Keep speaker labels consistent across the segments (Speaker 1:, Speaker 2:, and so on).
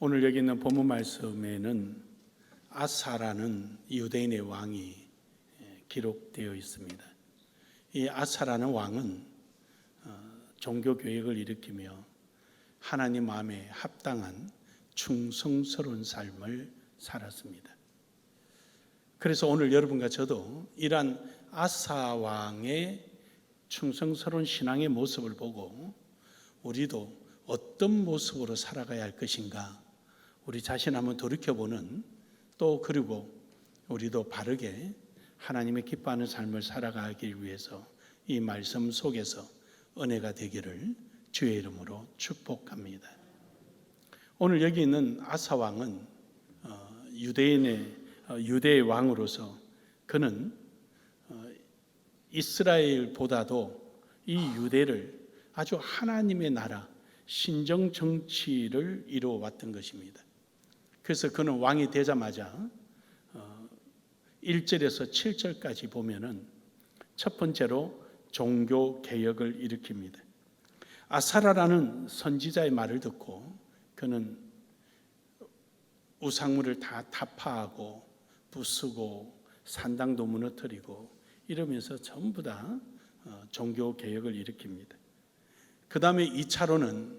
Speaker 1: 오늘 여기 있는 본문 말씀에는 아사라는 유대인의 왕이 기록되어 있습니다. 이 아사라는 왕은 종교개혁을 일으키며 하나님 마음에 합당한 충성스러운 삶을 살았습니다. 그래서 오늘 여러분과 저도 이러한 아사 왕의 충성스러운 신앙의 모습을 보고 우리도 어떤 모습으로 살아가야 할 것인가 우리 자신 한번 돌이켜보는, 또 그리고 우리도 바르게 하나님의 기뻐하는 삶을 살아가기 위해서 이 말씀 속에서 은혜가 되기를 주의 이름으로 축복합니다. 오늘 여기 있는 아사 왕은 유대의 왕으로서 그는 이스라엘보다도 이 유대를 아주 하나님의 나라, 신정 정치를 이루어 왔던 것입니다. 그래서 그는 왕이 되자마자 1절에서 7절까지 보면은 첫 번째로 종교 개혁을 일으킵니다. 아사라라는 선지자의 말을 듣고 그는 우상물을 다 타파하고 부수고 산당도 무너뜨리고 이러면서 전부 다 종교 개혁을 일으킵니다. 그 다음에 2차로는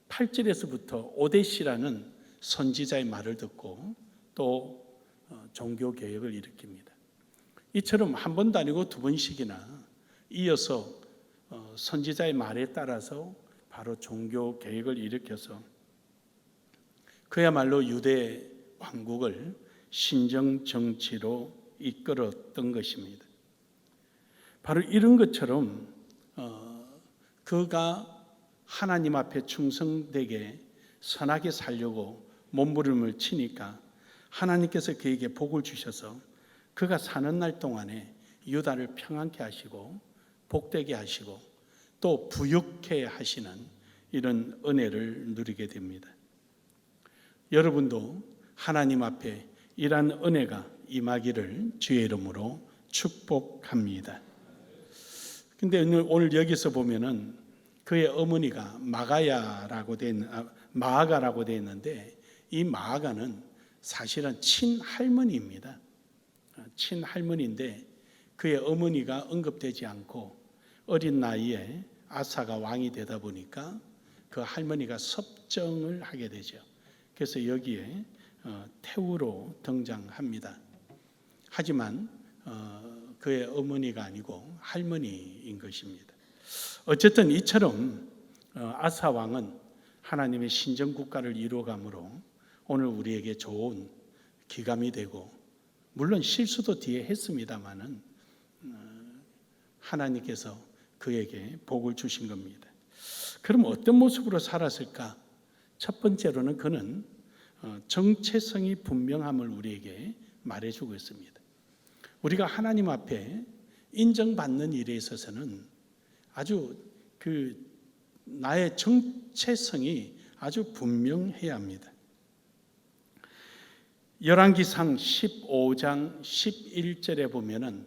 Speaker 1: 8절에서부터 오데시라는 선지자의 말을 듣고 또 종교 개혁을 일으킵니다. 이처럼 한 번도 아니고 두 번씩이나 이어서 선지자의 말에 따라서 바로 종교 개혁을 일으켜서 그야말로 유대 왕국을 신정 정치로 이끌었던 것입니다. 바로 이런 것처럼 그가 하나님 앞에 충성되게 선하게 살려고 몸부림을 치니까 하나님께서 그에게 복을 주셔서 그가 사는 날 동안에 유다를 평안케 하시고 복되게 하시고 또 부유케 하시는 이런 은혜를 누리게 됩니다. 여러분도 하나님 앞에 이러한 은혜가 임하기를 주의 이름으로 축복합니다. 근데 오늘 여기서 보면은 그의 어머니가 마아가라고 되어 있는데 이 마아가는 사실은 친할머니입니다. 친할머니인데 그의 어머니가 언급되지 않고 어린 나이에 아사가 왕이 되다 보니까 그 할머니가 섭정을 하게 되죠. 그래서 여기에 태우로 등장합니다. 하지만 그의 어머니가 아니고 할머니인 것입니다. 어쨌든 이처럼 아사 왕은 하나님의 신정국가를 이루어가므로 오늘 우리에게 좋은 기감이 되고, 물론 실수도 뒤에 했습니다마는 하나님께서 그에게 복을 주신 겁니다. 그럼 어떤 모습으로 살았을까? 첫 번째로는 그는 정체성이 분명함을 우리에게 말해주고 있습니다. 우리가 하나님 앞에 인정받는 일에 있어서는 아주 나의 정체성이 아주 분명해야 합니다. 열왕기상 15장 11절에 보면은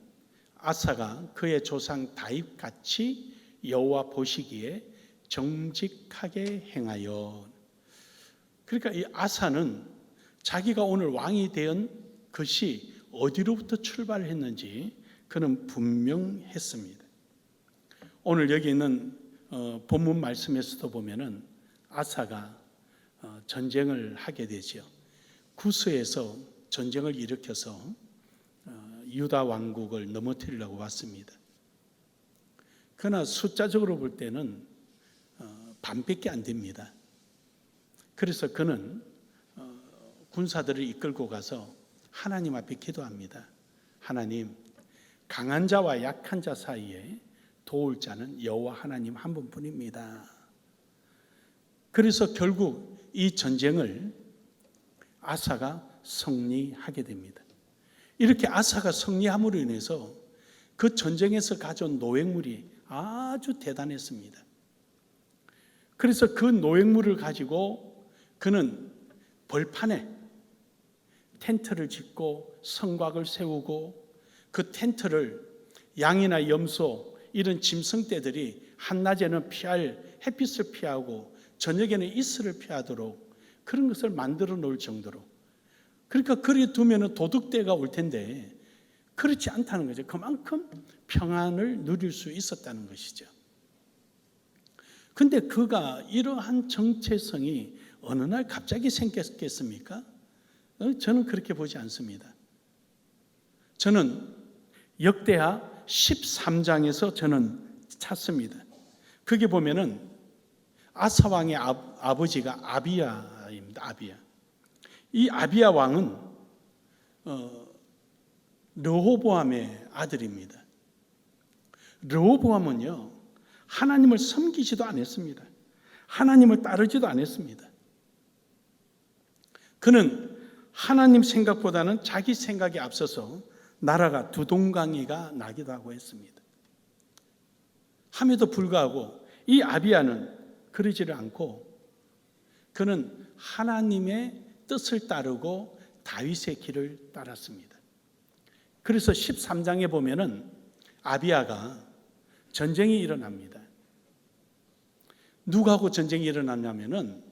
Speaker 1: 아사가 그의 조상 다윗같이 여호와 보시기에 정직하게 행하여, 그러니까 이 아사는 자기가 오늘 왕이 된 것이 어디로부터 출발했는지 그는 분명했습니다. 오늘 여기 있는 본문 말씀에서도 보면은 아사가 전쟁을 하게 되죠. 구스에서 전쟁을 일으켜서 유다 왕국을 넘어뜨리려고 왔습니다. 그러나 숫자적으로 볼 때는 반밖에 안 됩니다. 그래서 그는 군사들을 이끌고 가서 하나님 앞에 기도합니다. 하나님, 강한 자와 약한 자 사이에 도울 자는 여호와 하나님 한 분뿐입니다. 그래서 결국 이 전쟁을 아사가 승리하게 됩니다. 이렇게 아사가 승리함으로 인해서 그 전쟁에서 가져온 노획물이 아주 대단했습니다. 그래서 그 노획물을 가지고 그는 벌판에 텐트를 짓고 성곽을 세우고 그 텐트를 양이나 염소 이런 짐승떼들이 한낮에는 피할 햇빛을 피하고 저녁에는 이슬을 피하도록 그런 것을 만들어 놓을 정도로. 그러니까 그리 두면 도둑대가 올 텐데 그렇지 않다는 거죠. 그만큼 평안을 누릴 수 있었다는 것이죠. 근데 그가 이러한 정체성이 어느 날 갑자기 생겼겠습니까? 저는 그렇게 보지 않습니다. 저는 역대하 13장에서 저는 찾습니다. 거기 보면은 아사 왕의 아버지가 아비야입니다. 아비야. 이 아비야 왕은 르호보암의 아들입니다. 르호보암은요, 하나님을 섬기지도 않았습니다. 하나님을 따르지도 않았습니다. 그는 하나님 생각보다는 자기 생각에 앞서서 나라가 두동강이가 나기도 하고 했습니다. 함에도 불구하고 이 아비야는 그러지를 않고 그는 하나님의 뜻을 따르고 다윗의 길을 따랐습니다. 그래서 13장에 보면은 아비야가 전쟁이 일어납니다. 누구하고 전쟁이 일어났냐면은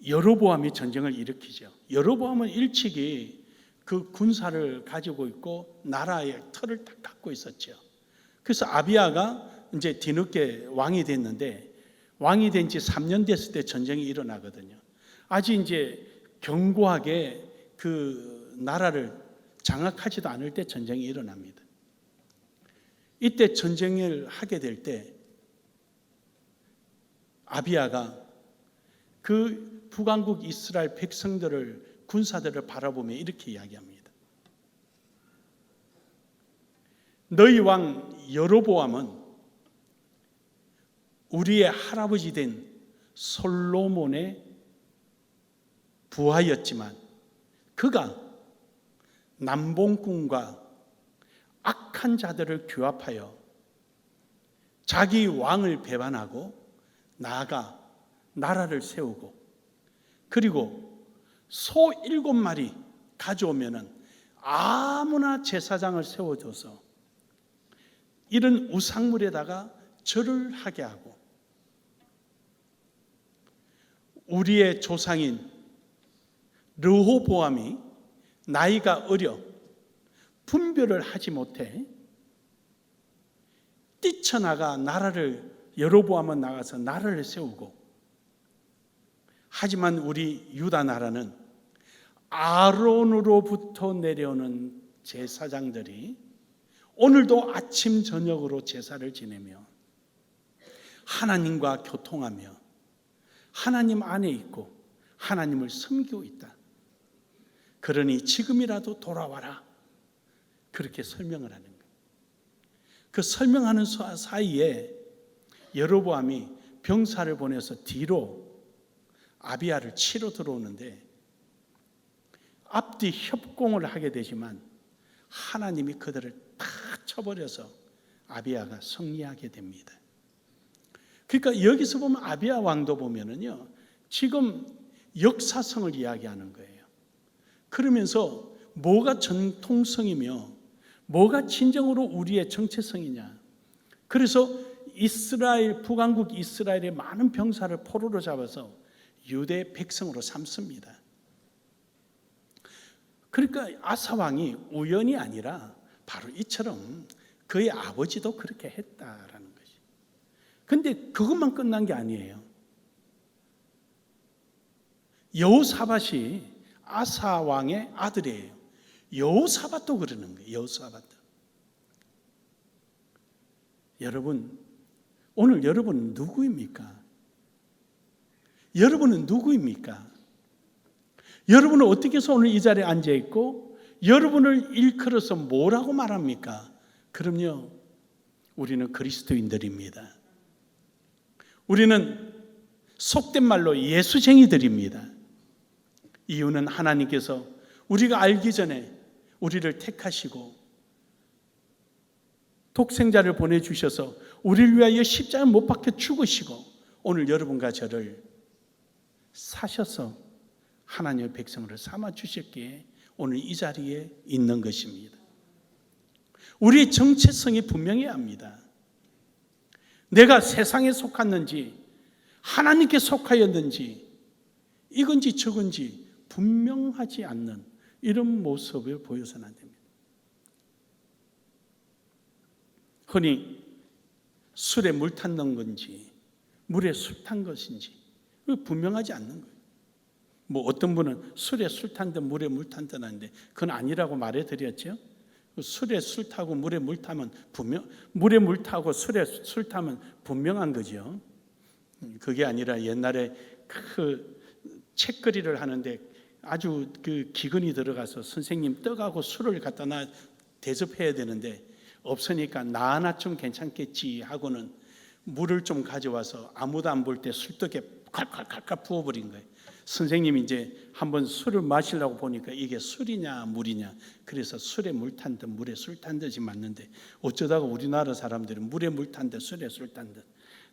Speaker 1: 여로보암이 전쟁을 일으키죠. 여로보암은 일찍이 그 군사를 가지고 있고 나라의 틀을 딱 갖고 있었죠. 그래서 아비야가 이제 뒤늦게 왕이 됐는데 왕이 된 지 3년 됐을 때 전쟁이 일어나거든요. 아직 이제 견고하게 그 나라를 장악하지도 않을 때 전쟁이 일어납니다. 이때 전쟁을 하게 될 때 아비야가 그 북왕국 이스라엘 백성들을 군사들을 바라보며 이렇게 이야기합니다. 너희 왕 여로보암은 우리의 할아버지 된 솔로몬의 부하였지만 그가 남봉꾼과 악한 자들을 규합하여 자기 왕을 배반하고 나아가 나라를 세우고 그리고 소 7마리 가져오면은 아무나 제사장을 세워줘서 이런 우상물에다가 절을 하게 하고 우리의 조상인 르호보암이 나이가 어려 분별을 하지 못해 뛰쳐나가 나라를 여로보암은 나가서 나라를 세우고 하지만 우리 유다 나라는 아론으로부터 내려오는 제사장들이 오늘도 아침 저녁으로 제사를 지내며 하나님과 교통하며 하나님 안에 있고 하나님을 섬기고 있다. 그러니 지금이라도 돌아와라. 그렇게 설명을 하는 거예요. 그 설명하는 사이에 여로보암이 병사를 보내서 뒤로 아비야를 치러 들어오는데 앞뒤 협공을 하게 되지만 하나님이 그들을 다 쳐버려서 아비야가 승리하게 됩니다. 그러니까 여기서 보면 아비야 왕도 보면은요, 지금 역사성을 이야기하는 거예요. 그러면서 뭐가 전통성이며 뭐가 진정으로 우리의 정체성이냐. 그래서 이스라엘, 북왕국 이스라엘의 많은 병사를 포로로 잡아서 유대 백성으로 삼습니다. 그러니까 아사 왕이 우연이 아니라 바로 이처럼 그의 아버지도 그렇게 했다라는 것이. 근데 그것만 끝난 게 아니에요. 여호사밧이 아사 왕의 아들이에요. 여호사밧도 그러는 거예요. 여호사밧도. 여러분, 오늘 여러분은 누구입니까? 여러분은 누구입니까? 여러분은 어떻게 해서 오늘 이 자리에 앉아 있고 여러분을 일컬어서 뭐라고 말합니까? 그럼요, 우리는 그리스도인들입니다. 우리는 속된 말로 예수쟁이들입니다. 이유는 하나님께서 우리가 알기 전에 우리를 택하시고 독생자를 보내주셔서 우리를 위하여 십자가에 못 박혀 죽으시고 오늘 여러분과 저를 사셔서 하나님의 백성으로 삼아주셨기에 오늘 이 자리에 있는 것입니다. 우리의 정체성이 분명해야 합니다. 내가 세상에 속았는지 하나님께 속하였는지 이건지 저건지 분명하지 않는 이런 모습을 보여서는 안 됩니다. 흔히 술에 물 탔는 건지 물에 술 탄 것인지 분명하지 않는 거예요. 뭐 어떤 분은 술에 술 탄 듯 물에 물 탄 듯 하는데 그건 아니라고 말해드렸죠. 술에 술 타고 물에 물 타면 물에 물 타고 술에 술 타면 분명한 거죠. 그게 아니라 옛날에 그 책거리를 하는데 아주 그 기근이 들어가서 선생님 떡하고 술을 갖다 놔 대접해야 되는데 없으니까 나 하나쯤 괜찮겠지 하고는 물을 좀 가져와서 아무도 안 볼 때 술떡에 칼칼칼칼 부어버린 거예요. 선생님이 이제 한번 술을 마시려고 보니까 이게 술이냐 물이냐, 그래서 술에 물 탄 듯 물에 술 탄 듯이 맞는데 어쩌다가 우리나라 사람들은 물에 물 탄 듯 술에 술 탄 듯,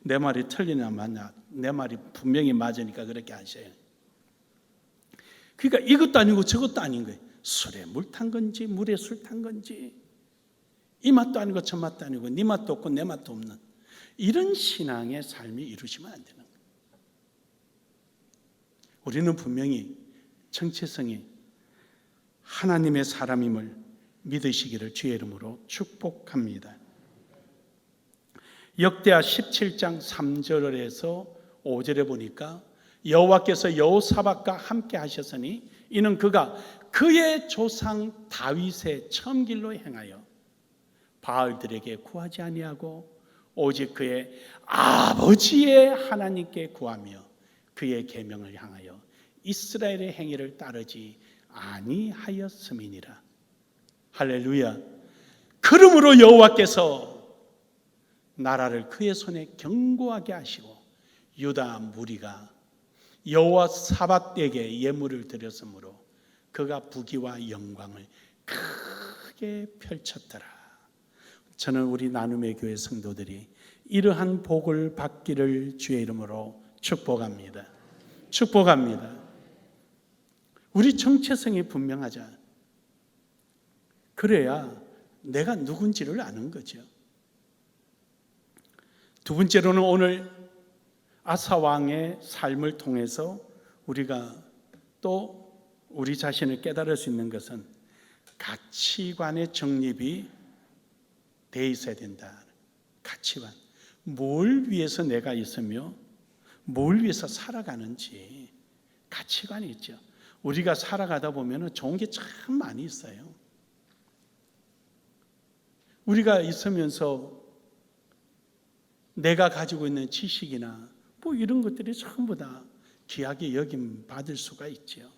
Speaker 1: 내 말이 틀리냐 맞냐, 내 말이 분명히 맞으니까 그렇게 하셔요. 그러니까 이것도 아니고 저것도 아닌 거예요. 술에 물 탄 건지 물에 술 탄 건지, 이 맛도 아니고 저 맛도 아니고 네 맛도 없고 내 맛도 없는 이런 신앙의 삶이 이루어지면 안 되는 거예요. 우리는 분명히 정체성이 하나님의 사람임을 믿으시기를 주의 이름으로 축복합니다. 역대하 17장 3절에서 5절에 보니까 여호와께서 여호사밧과 함께 하셨으니 이는 그가 그의 조상 다윗의 첨길로 행하여 바알들에게 구하지 아니하고 오직 그의 아버지의 하나님께 구하며 그의 계명을 향하여 이스라엘의 행위를 따르지 아니하였음이니라. 할렐루야. 그러므로 여호와께서 나라를 그의 손에 견고하게 하시고 유다 무리가 여호사밧에게 예물을 드렸으므로 그가 부귀와 영광을 크게 펼쳤더라. 저는 우리 나눔의 교회 성도들이 이러한 복을 받기를 주의 이름으로 축복합니다. 축복합니다. 우리 정체성이 분명하자. 그래야 내가 누군지를 아는 거죠. 두 번째로는 오늘 아사 왕의 삶을 통해서 우리가 또 우리 자신을 깨달을 수 있는 것은 가치관의 정립이 돼 있어야 된다. 가치관. 뭘 위해서 내가 있으며 뭘 위해서 살아가는지 가치관이 있죠. 우리가 살아가다 보면 좋은 게 참 많이 있어요. 우리가 있으면서 내가 가지고 있는 지식이나 뭐 이런 것들이 전부 다 귀하게 여김 받을 수가 있죠.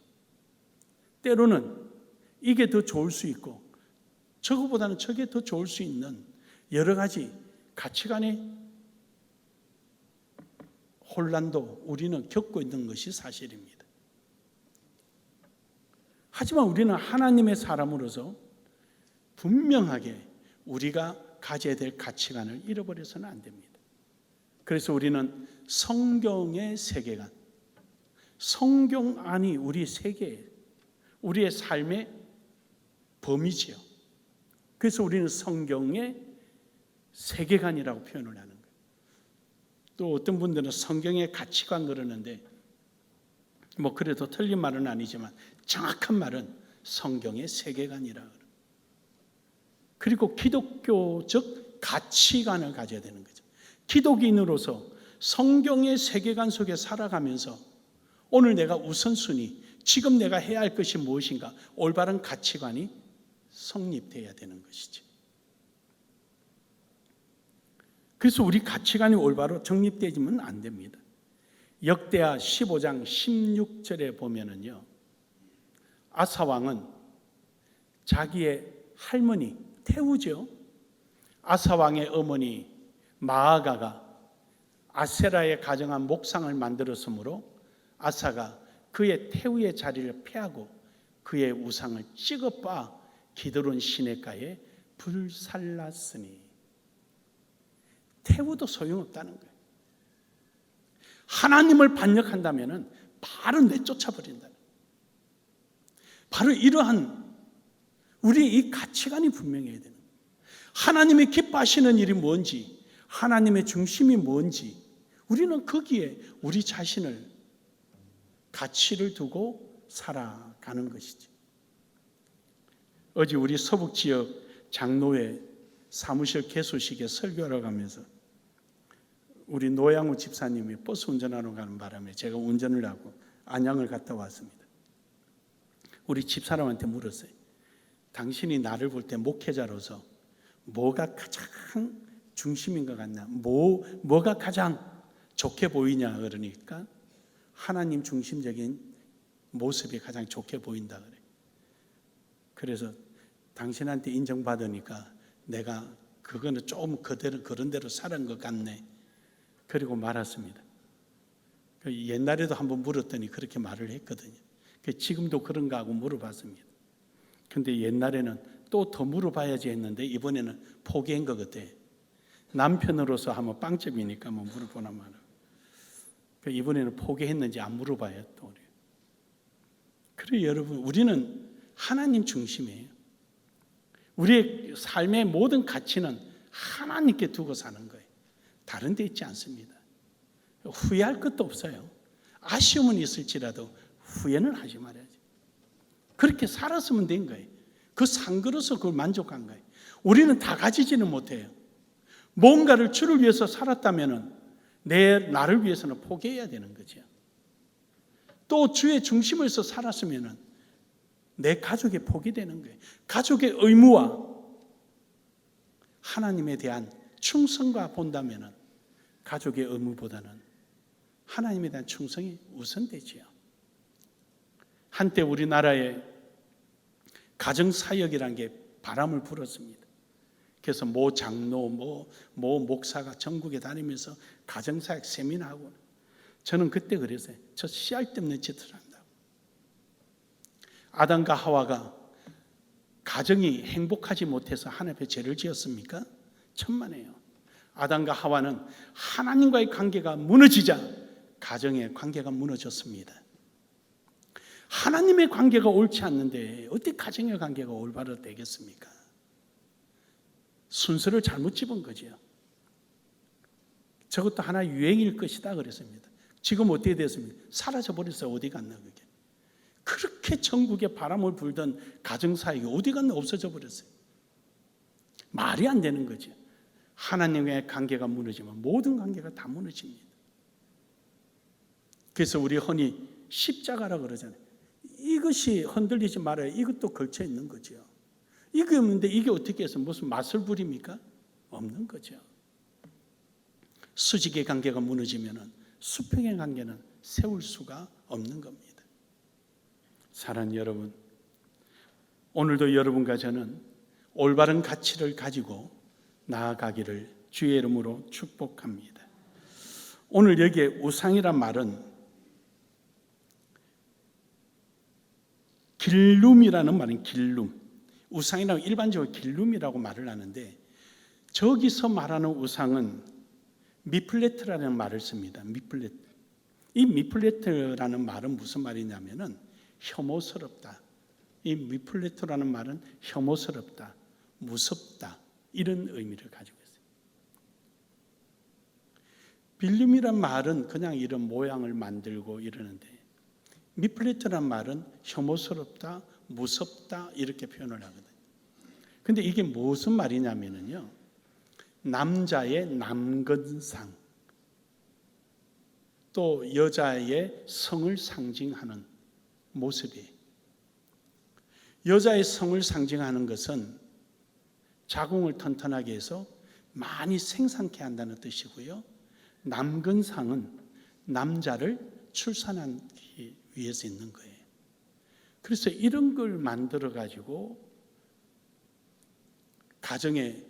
Speaker 1: 때로는 이게 더 좋을 수 있고 저거보다는 저게 더 좋을 수 있는 여러 가지 가치관의 혼란도 우리는 겪고 있는 것이 사실입니다. 하지만 우리는 하나님의 사람으로서 분명하게 우리가 가져야 될 가치관을 잃어버려서는 안 됩니다. 그래서 우리는 성경의 세계관, 성경 안이 우리 세계, 우리의 삶의 범위지요. 그래서 우리는 성경의 세계관이라고 표현을 하는 거예요. 또 어떤 분들은 성경의 가치관 그러는데 뭐 그래도 틀린 말은 아니지만 정확한 말은 성경의 세계관이라 그래요. 그리고 기독교적 가치관을 가져야 되는 거죠. 기독인으로서 성경의 세계관 속에 살아가면서 오늘 내가 우선순위, 지금 내가 해야 할 것이 무엇인가, 올바른 가치관이 성립되어야 되는 것이죠. 그래서 우리 가치관이 올바로 정립되지면 안 됩니다. 역대하 15장 16절에 보면은요, 아사 왕은 자기의 할머니 태우죠. 아사 왕의 어머니 마아가가 아세라에 가정한 목상을 만들었으므로 아사가 그의 태우의 자리를 폐하고 그의 우상을 찍어빠 기드론 시내가에 불살랐으니, 태우도 소용없다는 거예요. 하나님을 반역한다면 바로 내쫓아버린다. 바로 이러한 우리의 이 가치관이 분명해야 되는 거예요. 하나님이 기뻐하시는 일이 뭔지, 하나님의 중심이 뭔지 우리는 거기에 우리 자신을 가치를 두고 살아가는 것이지. 어제 우리 서북 지역 장로회 사무실 개소식에 설교하러 가면서 우리 노양우 집사님이 버스 운전하러 가는 바람에 제가 운전을 하고 안양을 갔다 왔습니다. 우리 집사람한테 물었어요. 당신이 나를 볼 때 목회자로서 뭐가 가장 중심인 것 같나? 뭐가 가장 좋게 보이냐? 그러니까 하나님 중심적인 모습이 가장 좋게 보인다 그래. 그래서 당신한테 인정받으니까 내가 그거는 좀 그런 대로 살은 것 같네. 그리고 말았습니다. 옛날에도 한번 물었더니 그렇게 말을 했거든요. 지금도 그런가 하고 물어봤습니다. 근데 옛날에는 또 더 물어봐야지 했는데 이번에는 포기한 것 같아. 남편으로서 하면 빵점이니까 뭐 물어보나 마나. 이번에는 포기했는지 안 물어봐요 또 우리. 그래 여러분, 우리는 하나님 중심이에요. 우리의 삶의 모든 가치는 하나님께 두고 사는 거예요. 다른 데 있지 않습니다. 후회할 것도 없어요. 아쉬움은 있을지라도 후회는 하지 말아야지. 그렇게 살았으면 된 거예요. 그 상그러서 그걸 만족한 거예요. 우리는 다 가지지는 못해요. 뭔가를 주를 위해서 살았다면 나를 위해서는 포기해야 되는 거죠. 또 주의 중심에서 살았으면 내 가족이 포기되는 거예요. 가족의 의무와 하나님에 대한 충성과 본다면 가족의 의무보다는 하나님에 대한 충성이 우선되지요. 한때 우리나라에 가정사역이라는 게 바람을 불었습니다. 그래서 모 장로, 모 목사가 전국에 다니면서 가정사역 세미나하고, 저는 그때 그랬어요. 저 씨알 때문에 짓을 한다고. 아담과 하와가 가정이 행복하지 못해서 하나님 앞에 죄를 지었습니까? 천만에요. 아담과 하와는 하나님과의 관계가 무너지자 가정의 관계가 무너졌습니다. 하나님의 관계가 옳지 않는데 어떻게 가정의 관계가 올바로 되겠습니까? 순서를 잘못 집은 거죠. 저것도 하나의 유행일 것이다 그랬습니다. 지금 어떻게 됐습니까? 사라져버렸어요. 어디 갔나 그게. 그렇게 전국에 바람을 불던 가정사역이 어디 갔나 없어져 버렸어요. 말이 안 되는 거죠. 하나님과의 관계가 무너지면 모든 관계가 다 무너집니다. 그래서 우리 흔히 십자가라고 그러잖아요. 이것이 흔들리지 말아요. 이것도 걸쳐 있는 거죠. 이게 없는데 이게 어떻게 해서 무슨 맛을 부립니까? 없는 거죠. 수직의 관계가 무너지면 수평의 관계는 세울 수가 없는 겁니다. 사랑하는 여러분, 오늘도 여러분과 저는 올바른 가치를 가지고 나아가기를 주의 이름으로 축복합니다. 오늘 여기에 우상이란 말은 길룸이라는 말은 길룸. 우상이라고 일반적으로 길룸이라고 말을 하는데, 저기서 말하는 우상은 미플레트라는 말을 씁니다. 미플레트. 이 미플레트라는 말은 무슨 말이냐면은 혐오스럽다. 이 미플레트라는 말은 혐오스럽다, 무섭다, 이런 의미를 가지고 있어요. 빌룸이란 말은 그냥 이런 모양을 만들고 이러는데, 미플레트란 말은 혐오스럽다, 무섭다 이렇게 표현을 하거든요. 근데 이게 무슨 말이냐면요, 남자의 남근상, 또 여자의 성을 상징하는 모습이에요. 여자의 성을 상징하는 것은 자궁을 튼튼하게 해서 많이 생산케 한다는 뜻이고요, 남근상은 남자를 출산하기 위해서 있는 거예요. 그래서 이런 걸 만들어 가지고 가정의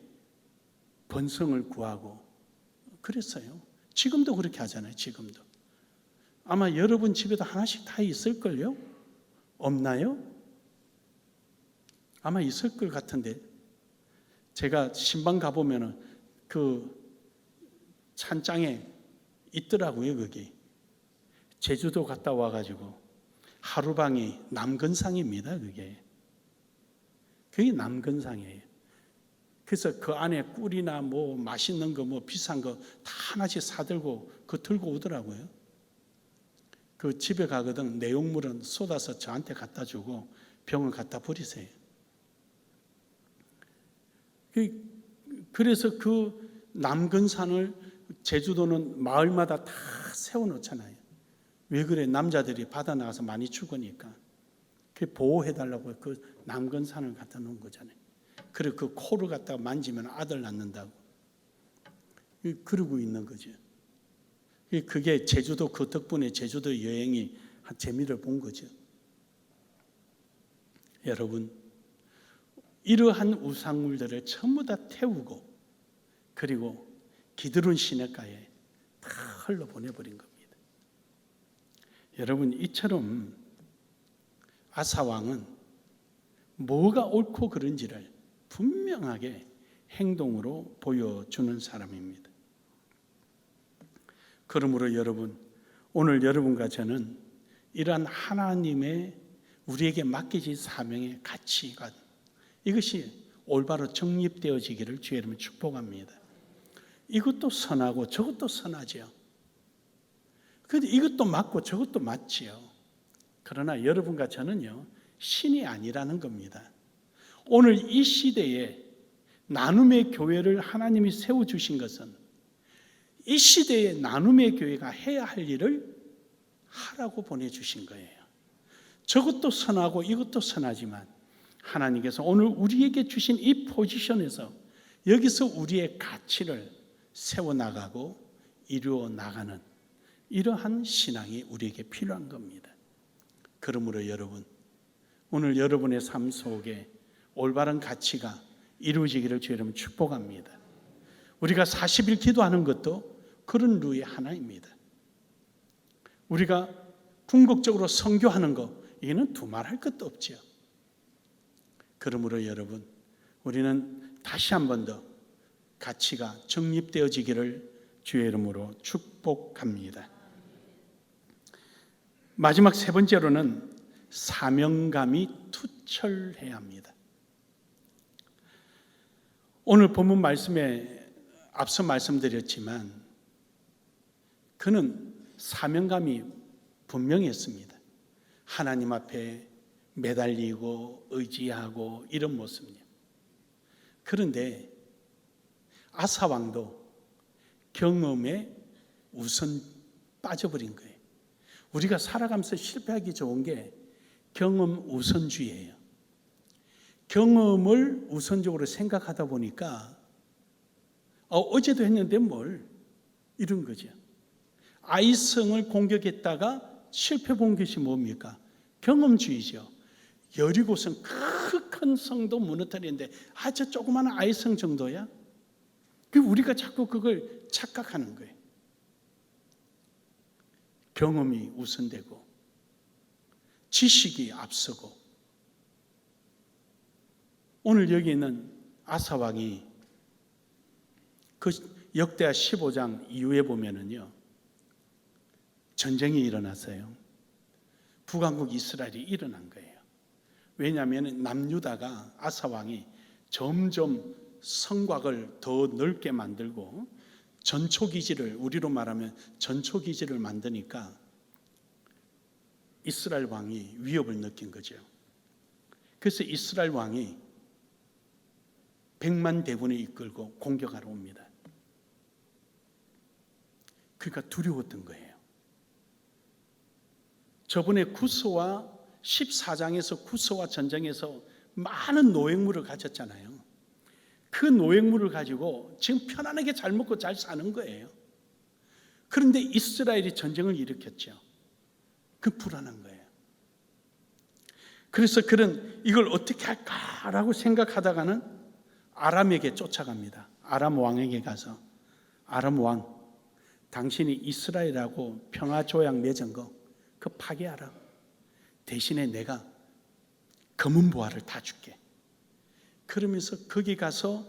Speaker 1: 번성을 구하고 그랬어요. 지금도 그렇게 하잖아요. 지금도. 아마 여러분 집에도 하나씩 다 있을걸요? 없나요? 아마 있을 것 같은데, 제가 신방 가보면은 그 찬장에 있더라고요. 거기 제주도 갔다 와가지고 하루방이 남근상입니다. 그게 남근상이에요. 그래서 그 안에 꿀이나 뭐 맛있는 거, 뭐 비싼 거 다 하나씩 사들고 그 들고 오더라고요. 그 집에 가거든 내용물은 쏟아서 저한테 갖다 주고 병을 갖다 버리세요. 그래서 그 남근산을 제주도는 마을마다 다 세워놓잖아요. 왜 그래? 남자들이 바다 나가서 많이 죽으니까. 그 보호해달라고 그 남근산을 갖다 놓은 거잖아요. 그리고 그 코를 갖다가 만지면 아들 낳는다고. 그러고 있는 거죠. 그게 제주도 그 덕분에 제주도 여행이 한 재미를 본 거죠. 여러분, 이러한 우상물들을 전부 다 태우고 그리고 기드론 시냇가에 다 흘러보내버린 겁니다. 여러분, 이처럼 아사왕은 뭐가 옳고 그른지를 분명하게 행동으로 보여주는 사람입니다. 그러므로 여러분, 오늘 여러분과 저는 이러한 하나님의 우리에게 맡기신 사명의 가치관, 이것이 올바로 정립되어지기를 주의 이름으로 축복합니다. 이것도 선하고 저것도 선하죠. 그런데 이것도 맞고 저것도 맞지요. 그러나 여러분과 저는요, 신이 아니라는 겁니다. 오늘 이 시대에 나눔의 교회를 하나님이 세워주신 것은 이 시대에 나눔의 교회가 해야 할 일을 하라고 보내주신 거예요. 저것도 선하고 이것도 선하지만 하나님께서 오늘 우리에게 주신 이 포지션에서 여기서 우리의 가치를 세워나가고 이루어 나가는 이러한 신앙이 우리에게 필요한 겁니다. 그러므로 여러분, 오늘 여러분의 삶 속에 올바른 가치가 이루어지기를 주의 이름으로 축복합니다. 우리가 40일 기도하는 것도 그런 류의 하나입니다. 우리가 궁극적으로 선교하는 것, 이거는 두말할 것도 없죠. 그러므로 여러분, 우리는 다시 한 번 더 가치가 정립되어지기를 주의 이름으로 축복합니다. 마지막 세 번째로는 사명감이 투철해야 합니다. 오늘 본문 말씀에 앞서 말씀드렸지만 그는 사명감이 분명했습니다. 하나님 앞에 매달리고 의지하고 이런 모습이요. 그런데 아사 왕도 경험에 우선 빠져버린 거예요. 우리가 살아가면서 실패하기 좋은 게 경험 우선주의예요. 경험을 우선적으로 생각하다 보니까 어제도 했는데 뭘 이런 거죠. 아이성을 공격했다가 실패 본 것이 뭡니까? 경험주의죠. 여리고성 큰 성도 무너뜨리는데 아주 조그마한 아이성 정도야? 우리가 자꾸 그걸 착각하는 거예요. 경험이 우선되고 지식이 앞서고 오늘 여기 있는 아사왕이 그 역대하 15장 이후에 보면은요, 전쟁이 일어났어요. 북왕국 이스라엘이 일어난 거예요. 왜냐하면 남유다가 아사왕이 점점 성곽을 더 넓게 만들고 전초기지를, 우리로 말하면 전초기지를 만드니까 이스라엘 왕이 위협을 느낀 거죠. 그래서 이스라엘 왕이 100만 대군을 이끌고 공격하러 옵니다. 그러니까 두려웠던 거예요. 저번에 구스와 14장에서 구스와 전쟁에서 많은 노획물을 가졌잖아요. 그 노획물을 가지고 지금 편안하게 잘 먹고 잘 사는 거예요. 그런데 이스라엘이 전쟁을 일으켰죠. 그 불안한 거예요. 그래서 그는 이걸 어떻게 할까라고 생각하다가는 아람에게 쫓아갑니다. 아람 왕에게 가서 아람 왕, 당신이 이스라엘하고 평화조약 맺은 거 그 파기하라. 대신에 내가 검은 보화를 다 줄게. 그러면서 거기 가서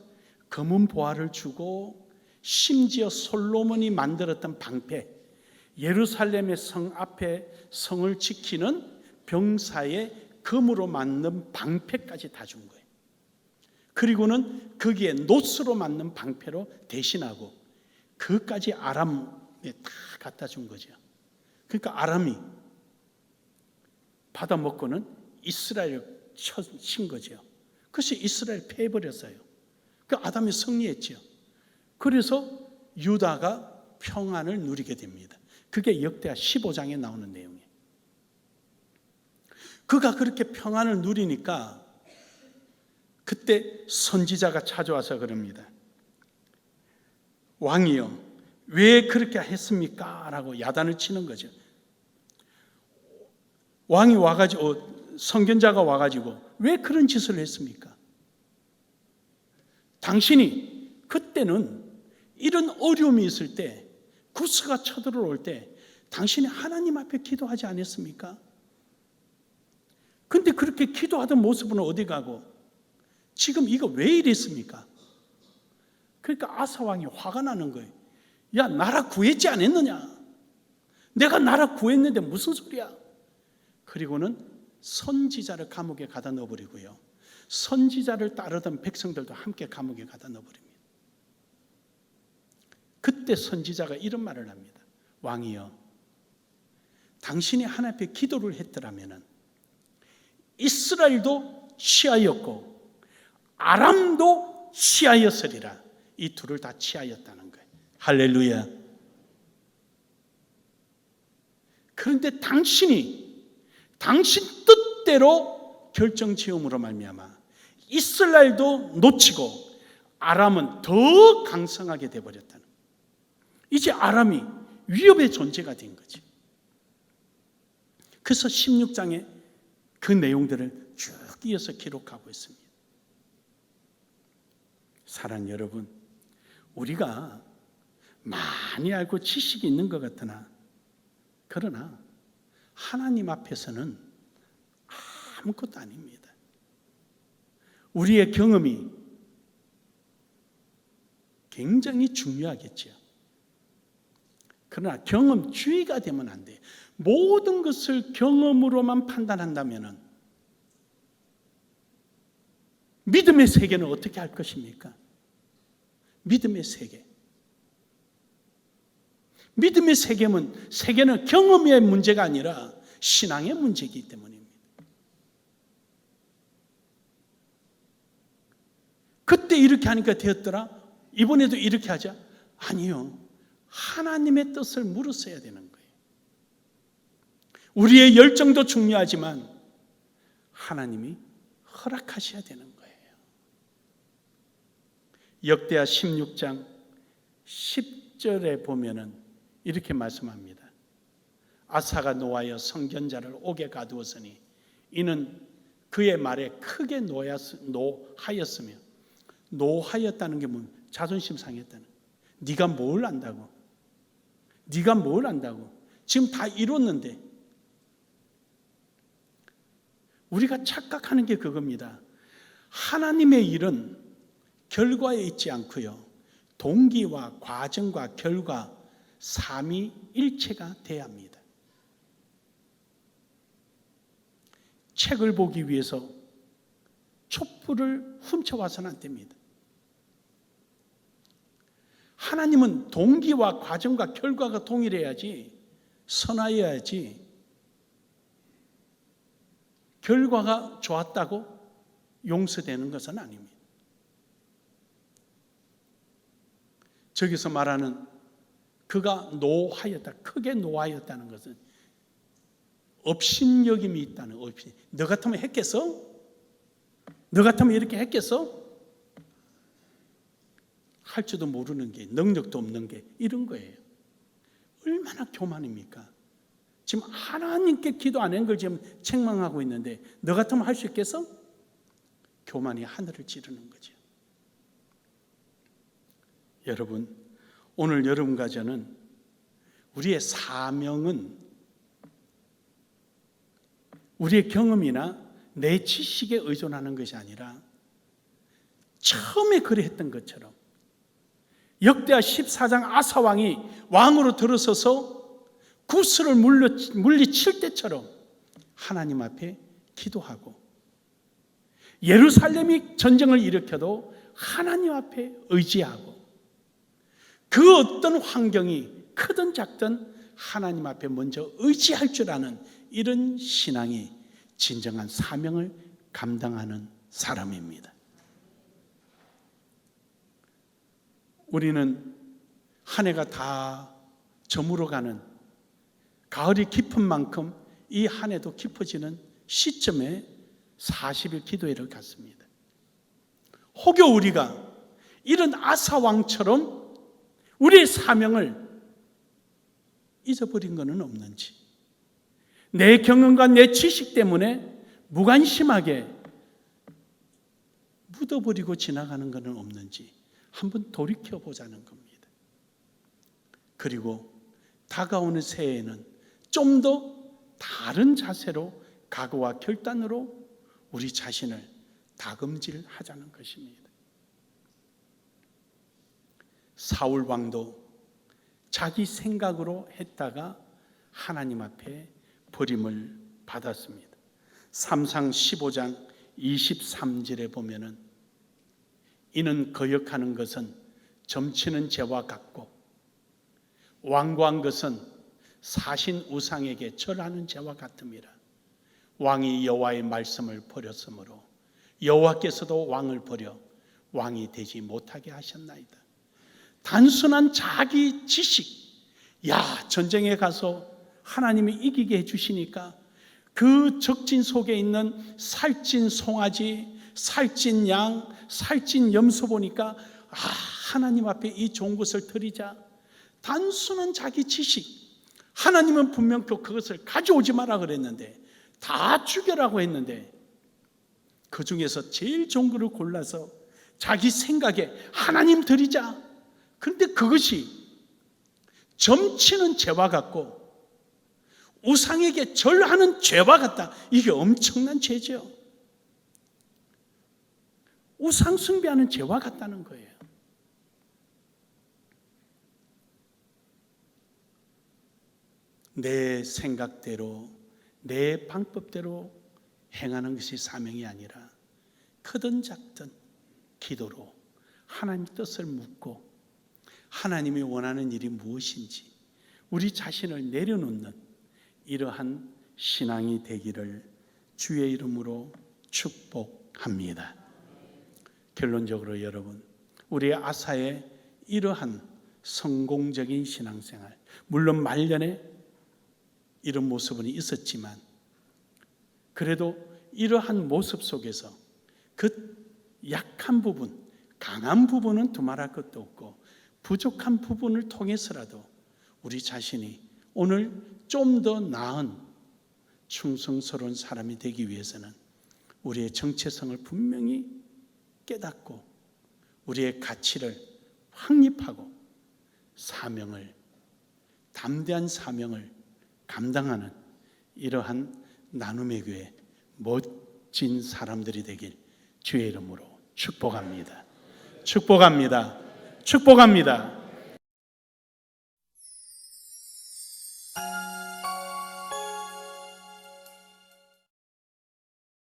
Speaker 1: 검은 보화를 주고 심지어 솔로몬이 만들었던 방패, 예루살렘의 성 앞에 성을 지키는 병사의 금으로 만든 방패까지 다 준 거예요. 그리고는 거기에 노스로 맞는 방패로 대신하고 그까지 아람에 다 갖다 준 거죠. 그러니까 아람이 받아먹고는 이스라엘 친 거죠. 그래서 이스라엘 패해버렸어요. 그 아담이 승리했죠. 그래서 유다가 평안을 누리게 됩니다. 그게 역대하 15장에 나오는 내용이에요. 그가 그렇게 평안을 누리니까 그때 선지자가 찾아와서 그럽니다. 왕이여, 왜 그렇게 했습니까? 라고 야단을 치는 거죠. 왕이 와가지고, 선견자가 와가지고 왜 그런 짓을 했습니까? 당신이 그때는 이런 어려움이 있을 때, 구스가 쳐들어올 때 당신이 하나님 앞에 기도하지 않았습니까? 근데 그렇게 기도하던 모습은 어디 가고 지금 이거 왜 이랬습니까? 그러니까 아사 왕이 화가 나는 거예요. 야, 나라 구했지 않았느냐? 내가 나라 구했는데 무슨 소리야? 그리고는 선지자를 감옥에 가다 넣어버리고요, 선지자를 따르던 백성들도 함께 감옥에 가다 넣어버립니다. 그때 선지자가 이런 말을 합니다. 왕이여, 당신이 하나님 앞에 기도를 했더라면 이스라엘도 취하였고 아람도 취하였으리라. 이 둘을 다 취하였다는 거예요. 할렐루야. 그런데 당신 뜻대로 결정지음으로 말미암아 이스라엘도 놓치고 아람은 더 강성하게 되어버렸다는 거예요. 이제 아람이 위협의 존재가 된 거죠. 그래서 16장에 그 내용들을 쭉 이어서 기록하고 있습니다. 사랑 여러분, 우리가 많이 알고 지식이 있는 것 같으나 그러나 하나님 앞에서는 아무것도 아닙니다. 우리의 경험이 굉장히 중요하겠죠. 그러나 경험주의가 되면 안 돼요. 모든 것을 경험으로만 판단한다면 믿음의 세계는 어떻게 할 것입니까? 믿음의 세계. 믿음의 세계는 경험의 문제가 아니라 신앙의 문제이기 때문입니다. 그때 이렇게 하니까 되었더라? 이번에도 이렇게 하자? 아니요. 하나님의 뜻을 물었어야 되는 거예요. 우리의 열정도 중요하지만 하나님이 허락하셔야 되는 거예요. 역대하 16장 10절에 보면은 이렇게 말씀합니다. 아사가 노하여 선견자를 옥에 가두었으니 이는 그의 말에 크게 노하였으며, 노하였다는 게 뭐 자존심 상했다는 거예요. 네가 뭘 안다고? 네가 뭘 안다고? 지금 다 이뤘는데. 우리가 착각하는 게 그겁니다. 하나님의 일은 결과에 있지 않고요, 동기와 과정과 결과 삼위일체가 돼야 합니다. 책을 보기 위해서 촛불을 훔쳐와서는 안 됩니다. 하나님은 동기와 과정과 결과가 동일해야지, 선하여야지, 결과가 좋았다고 용서되는 것은 아닙니다. 저기서 말하는 그가 노하였다, 크게 노하였다는 것은 업신여김이 있다는 거예요. 너 같으면 했겠어? 너 같으면 이렇게 했겠어? 할지도 모르는 게, 능력도 없는 게 이런 거예요. 얼마나 교만입니까? 지금 하나님께 기도 안 한 걸 지금 책망하고 있는데 너 같으면 할 수 있겠어? 교만이 하늘을 찌르는 거죠. 여러분, 오늘 여러분과 저는 우리의 사명은 우리의 경험이나 내 지식에 의존하는 것이 아니라 처음에 그랬던 것처럼 역대하 14장 아사 왕이 왕으로 들어서서 구스를 물리칠 때처럼 하나님 앞에 기도하고, 예루살렘이 전쟁을 일으켜도 하나님 앞에 의지하고 그 어떤 환경이 크든 작든 하나님 앞에 먼저 의지할 줄 아는 이런 신앙이 진정한 사명을 감당하는 사람입니다. 우리는 한 해가 다 저물어가는 가을이 깊은 만큼 이 한 해도 깊어지는 시점에 40일 기도회를 갔습니다. 혹여 우리가 이런 아사왕처럼 우리의 사명을 잊어버린 것은 없는지, 내 경험과 내 지식 때문에 무관심하게 묻어버리고 지나가는 것은 없는지 한번 돌이켜보자는 겁니다. 그리고 다가오는 새해에는 좀 더 다른 자세로 각오와 결단으로 우리 자신을 다금질하자는 것입니다. 사울 왕도 자기 생각으로 했다가 하나님 앞에 버림을 받았습니다. 삼상 15장 23절에 보면은 이는 거역하는 것은 점치는 죄와 같고 완고한 것은 사신 우상에게 절하는 죄와 같음이라. 왕이 여호와의 말씀을 버렸으므로 여호와께서도 왕을 버려 왕이 되지 못하게 하셨나이다. 단순한 자기 지식, 전쟁에 가서 하나님이 이기게 해주시니까 그 적진 속에 있는 살찐 송아지, 살찐 양, 살찐 염소 보니까 하나님 앞에 이 좋은 것을 드리자. 단순한 자기 지식, 하나님은 분명히 그것을 가져오지 마라 그랬는데 다 죽여라고 했는데 그 중에서 제일 좋은 것을 골라서 자기 생각에 하나님 드리자. 그런데 그것이 점치는 죄와 같고 우상에게 절하는 죄와 같다. 이게 엄청난 죄죠. 우상 숭배하는 죄와 같다는 거예요. 내 생각대로 내 방법대로 행하는 것이 사명이 아니라 크든 작든 기도로 하나님 뜻을 묻고 하나님이 원하는 일이 무엇인지 우리 자신을 내려놓는 이러한 신앙이 되기를 주의 이름으로 축복합니다. 결론적으로 여러분, 우리의 아사의 이러한 성공적인 신앙생활, 물론 말년에 이런 모습은 있었지만 그래도 이러한 모습 속에서 그 약한 부분, 강한 부분은 두말할 것도 없고 부족한 부분을 통해서라도 우리 자신이 오늘 좀 더 나은 충성스러운 사람이 되기 위해서는 우리의 정체성을 분명히 깨닫고 우리의 가치를 확립하고 사명을, 담대한 사명을 감당하는 이러한 나눔의 교회 멋진 사람들이 되길 주의 이름으로 축복합니다. 축복합니다. 축복합니다.